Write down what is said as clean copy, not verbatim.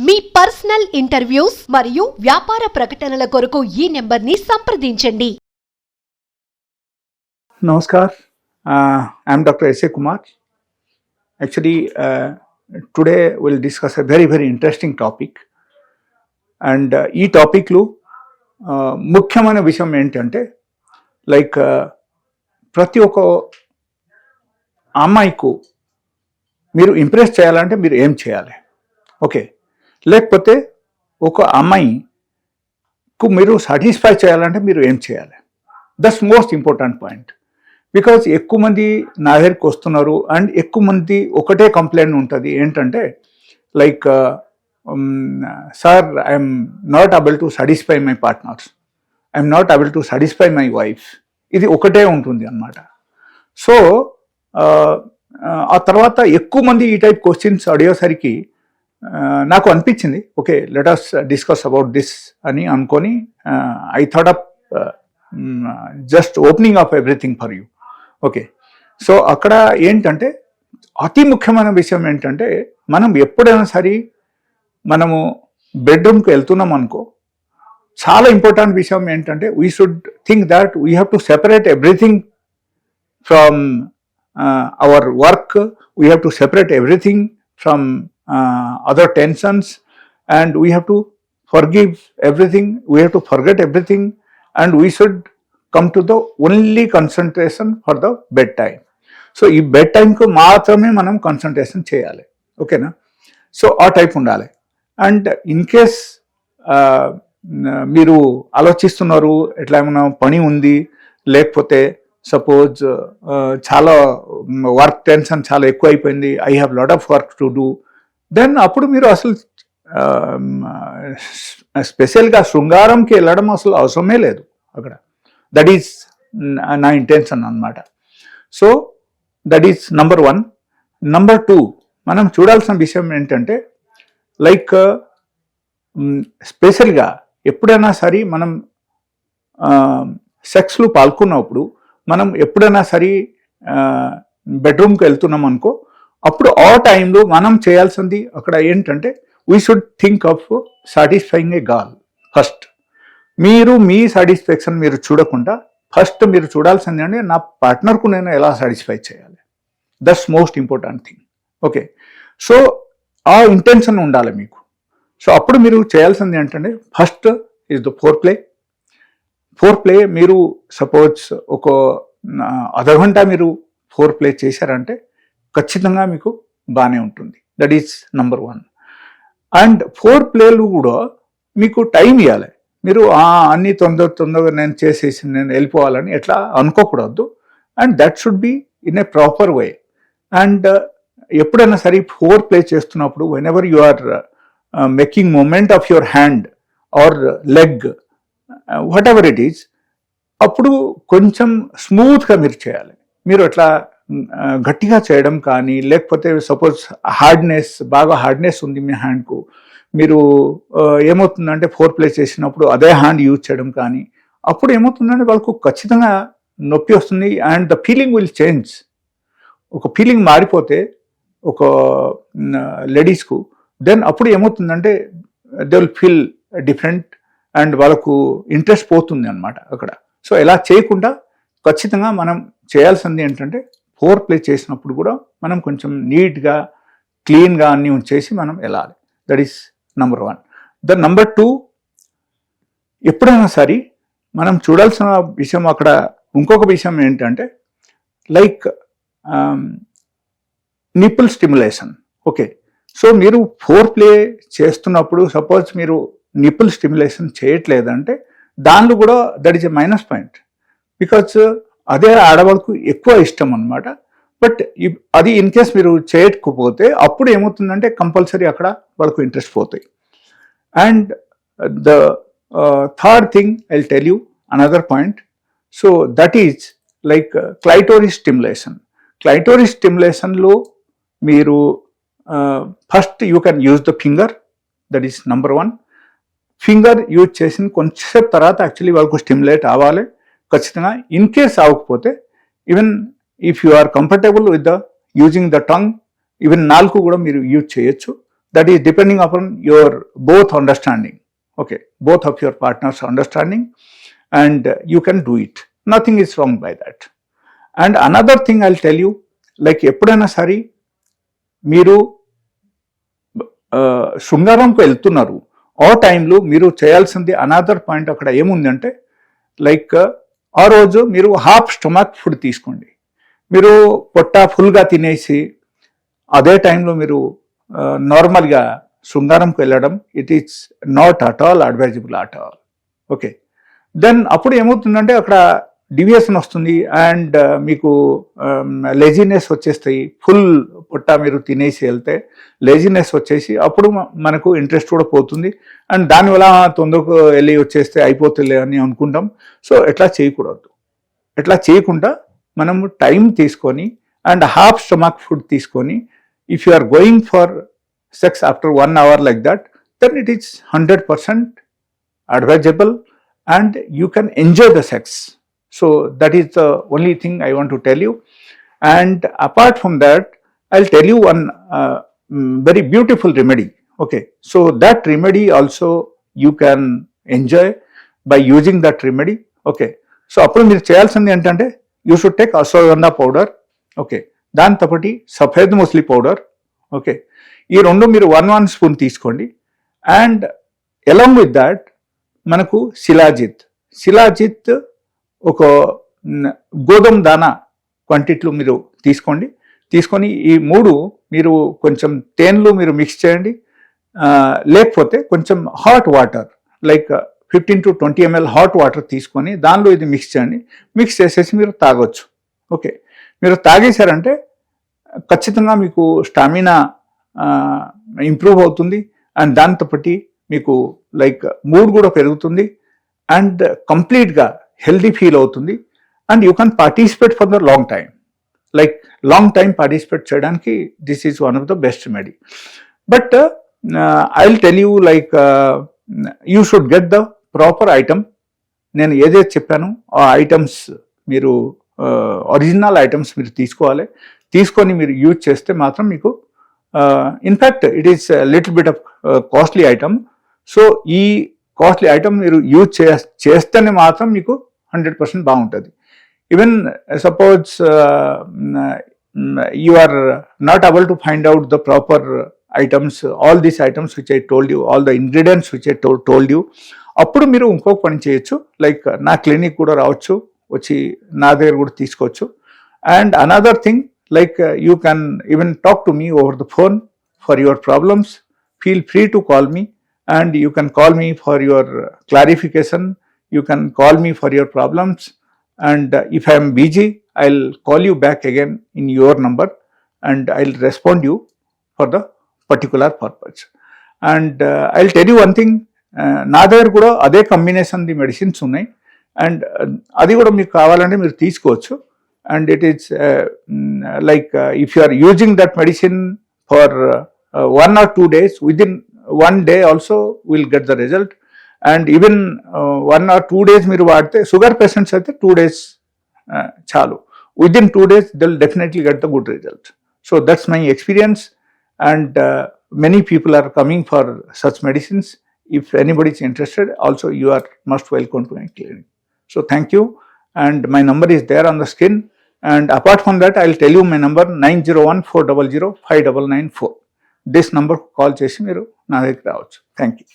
మీ personal interviews మరియు వ్యాపార ప్రకటనల కొరకు ఈ నెంబర్ని సంప్రదించండి. Namaskar, I am Dr. S.A. Kumar. Actually, today we'll discuss a very interesting topic. And ఈ టాపిక్లో ముఖ్యమైన విషయం ఏంటంటే లైక్ ప్రతి ఒక్క అమ్మాయికు మీరు ఇంప్రెస్ చేయాలంటే మీరు ఏం చేయాలి, ఓకే, లేకపోతే ఒక అమ్మాయికు మీరు సాటిస్ఫై చేయాలంటే మీరు ఏం చేయాలి. That's most important point. Because ఎక్కువ మంది నా దగ్గరికి వస్తున్నారు అండ్ ఎక్కువ మంది ఒకటే కంప్లైంట్ ఉంటుంది ఏంటంటే like sir I'm not able to satisfy my partners, I'm not able to satisfy my wife. ఇది ఒకటే ఉంటుంది అన్నమాట. సో ఆ తర్వాత ఎక్కువ మంది ఈ టైప్ క్వశ్చన్స్ అడిగేసరికి నాకు అనిపించింది okay let us discuss about this అని అనుకొని I thought up just opening of everything for you. Okay, so అక్కడ ఏంటంటే అతి ముఖ్యమైన విషయం ఏంటంటే మనం ఎప్పుడైనా సరే మనము బెడ్రూమ్కి వెళ్తున్నాం అనుకో, చాలా ఇంపార్టెంట్ విషయం ఏంటంటే we should think that we have to separate everything from our work. We have to separate everything from other tensions, and we have to forgive everything, we have to forget everything, and we should come to the only concentration for the bedtime. So ఈ bed టైంకు మాత్రమే మనం concentration చేయాలి, ఓకేనా. So ఆ type ఉండాలి. And in case మీరు ఆలోచిస్తున్నారు ఎట్లా ఏమైనా పని ఉంది, లేకపోతే సపోజ్ చాలా వర్క్ టెన్షన్ చాలా ఎక్కువ అయిపోయింది, I have lot of work to do, then అప్పుడు మీరు అసలు స్పెషల్గా శృంగారంకి వెళ్ళడం అసలు అవసరమే లేదు అక్కడ. దట్ ఈస్ నా ఇంటెన్షన్ అన్నమాట. So that is number 1. Number 2, మనం చూడాల్సిన విషయం ఏంటంటే లైక్ స్పెషల్గా ఎప్పుడైనా సరే మనం సెక్స్లో పాల్గొన్నప్పుడు మనం ఎప్పుడైనా సరే బెడ్రూమ్కి వెళ్తున్నాం అనుకో, అప్పుడు ఆ టైంలో మనం చేయాల్సింది అక్కడ ఏంటంటే we should think of satisfying A girl first. మీరు మీ సాటిస్ఫాక్షన్ మీరు చూడకుండా ఫస్ట్ మీరు చూడాల్సింది అంటే నా పార్ట్నర్కు నేను ఎలా సాటిస్ఫై చేయాలి. That's most important thing, okay. So ఆ ఇంటెన్షన్ ఉండాలి మీకు. సో అప్పుడు మీరు చేయాల్సింది ఏంటంటే first is the four play. మీరు సపోజ్ ఒక అర్ధగంట మీరు ఫోర్ ప్లే చేశారంటే ఖచ్చితంగా మీకు బాగానే ఉంటుంది. That is number 1. And four ప్లేలు కూడా మీకు టైం ఇవ్వాలి. మీరు అన్ని తొందరగా నేను చేసేసి నేను వెళ్ళిపోవాలని ఎట్లా అనుకోకూడదు. And that should be in a proper way. And ఎప్పుడైనా సరే ఫోర్ ప్లే చేస్తున్నప్పుడు whenever you are making movement of your hand or leg whatever it is, అప్పుడు కొంచెం స్మూత్గా మీరు చేయాలి. మీరు అట్లా గట్టిగా చేయడం కానీ, లేకపోతే సపోజ్ బాగా హార్డ్నెస్ ఉంది మీ హ్యాండ్కు, మీరు ఏమవుతుందంటే ఫోర్ ప్లే చేసినప్పుడు అదే హ్యాండ్ యూజ్ చేయడం కానీ, అప్పుడు ఏమవుతుందంటే వాళ్ళకు ఖచ్చితంగా నొప్పి వస్తుంది and the feeling will change. ఒక ఫీలింగ్ మారిపోతే ఒక లేడీస్కు, దెన్ అప్పుడు ఏమవుతుందంటే they will feel different and వాళ్ళకు ఇంట్రెస్ట్ పోతుంది అన్నమాట అక్కడ. సో ఇలా చేయకుండా ఖచ్చితంగా మనం చేయాల్సింది ఏంటంటే ఫోర్ ప్లే చేసినప్పుడు కూడా మనం కొంచెం నీట్గా క్లీన్గా అన్నీ ఉంచేసి మనం వెళ్ళాలి. That is number 1. The number 2, ఎప్పుడైనా సరే మనం చూడాల్సిన విషయం అక్కడ ఇంకొక విషయం ఏంటంటే like nipple stimulation, okay. So మీరు ఫోర్ ప్లే చేస్తున్నప్పుడు సపోజ్ మీరు నిపుల్ స్టిమ్యులేషన్ చేయట్లేదంటే దానిలో కూడా that is a minus point. Because అదే ఆడవాళ్ళకు ఎక్కువ ఇష్టం అన్నమాట. బట్ అది ఇన్ కేస్ మీరు చేయకపోతే అప్పుడు ఏమవుతుందంటే కంపల్సరీ అక్కడ వాళ్ళకు ఇంట్రెస్ట్ పోతాయి. And the third thing I tell you another point. So that is like clitoris stimulation. Clitoris స్టిమ్యులేషన్లో మీరు first you can use the finger, that is number 1. Finger use చేసిన కొంచెంసేపు తర్వాత యాక్చువల్లీ వాళ్ళకు స్టిమ్యులేట్ అవ్వాలి ఖచ్చితంగా. ఇన్ కేస్ అవ్వకపోతే even if you are comfortable with the using the tongue, even నాలుగు కూడా మీరు యూజ్ చేయొచ్చు. that is depending upon your both understanding, okay, both of your partners understanding, and you can do it. Nothing is wrong by that. And another thing I'll tell you, like ఎప్పుడైనా సరే మీరు శృంగారంకు వెళ్తున్నారు, ఆ టైంలో మీరు చేయాల్సింది another point అక్కడ ఏముందంటే, లైక్ ఆ రోజు మీరు హాఫ్ స్టమక్ ఫుడ్ తీసుకోండి. మీరు పొట్ట ఫుల్గా తినేసి అదే టైంలో మీరు నార్మల్గా శృంగారంకు వెళ్ళడం, it is not at all advisable at all. Okay, then అప్పుడు ఏమవుతుందంటే అక్కడ డివియేషన్ వస్తుంది అండ్ మీకు లేజినెస్ వచ్చేస్తాయి. ఫుల్ పొట్ట మీరు తినేసి వెళ్తే లేజినెస్ వచ్చేసి అప్పుడు మనకు ఇంట్రెస్ట్ కూడా పోతుంది అండ్ దానివల్ల తొందరకు వెళ్ళి వచ్చేస్తే అయిపోతుంది అని అనుకుంటాం. సో ఎట్లా చేయకూడదు. ఎట్లా చేయకుండా మనము టైం తీసుకొని అండ్ హాఫ్ స్టమక్ ఫుడ్ తీసుకొని, if you are going for sex after 1 hour like that, then it is 100% advisable and you can enjoy the sex. So that is the only thing I want to tell you. And apart from that, I'll tell you one very beautiful remedy. Okay, so that remedy also you can enjoy by using that remedy. Okay, so appudu meer cheyalsindi entante, you should take ashwagandha powder. Okay, దాంతో పాటు సఫేద్ ముస్లి powder. Okay, ఈ రెండు మీరు 1 spoon తీసుకోండి. And along with that మనకు శిలాజిత్ ఒక గోధుమ దానా క్వాంటిటీలో మీరు తీసుకొని ఈ 3 మీరు కొంచెం తేనెలో మీరు మిక్స్ చేయండి. లేకపోతే కొంచెం hot water like 15 to 20 ml hot water తీసుకొని దానిలో ఇది మిక్స్ చేయండి. మిక్స్ చేసేసి మీరు తాగొచ్చు. ఓకే, మీరు తాగేశారంటే ఖచ్చితంగా మీకు స్టామినా ఇంప్రూవ్ అవుతుంది అండ్ దాంతోపాటు మీకు లైక్ మూడ్ కూడా పెరుగుతుంది అండ్ కంప్లీట్గా హెల్దీ ఫీల్ అవుతుంది and you can participate for the long time. Like long time participate చేయడానికి this is one of the best remedy. But I will tell you like you should get the proper item. నేను ఏదైతే చెప్పానో ఆ items మీరు original items మీరు తీసుకొని మీరు use చేస్తే మాత్రం మీకు in fact it is little bit of costly item. So ఈ కాస్ట్లీ ఐటమ్ మీరు యూజ్ చేస్తేనే మాత్రం మీకు 100% బాగుంటుంది. Even suppose you are not able to find out the proper items, all these items which I told you, all the ingredients which I told you, అప్పుడు మీరు ఇంకొక పని చేయొచ్చు. లైక్ నా క్లినిక్ కూడా రావచ్చు, వచ్చి నా దగ్గర కూడా తీసుకోవచ్చు. And another thing, like you can even talk to me over the phone for your problems. Feel free to call me and you can call me for your clarification. You can call me for your problems and if I am busy, I'll call you back again in your number and I'll respond you for the particular purpose. And I'll tell you one thing, నా దగ్గర కూడా అదే combination the medicines ఉన్నాయి and అది కూడా మీకు కావాలంటే మీరు తీసుకోవచ్చు. And it is like if you are using that medicine for 1 or 2 days, within 1 day also will get the result. And even 1 or 2 days మీరు వాడితే, షుగర్ పేషెంట్స్ అయితే 2 days చాలు. Within 2 days they will definitely get the good result. So that's my experience and many people are coming for such medicines. If anybody is interested, also you are most welcome to my clinic. So thank you. And my number is there on the screen. And apart from that, I'll tell you my number 901-400-5994. This number call చేసి మీరు నా దగ్గరికి రావచ్చు. Thank you.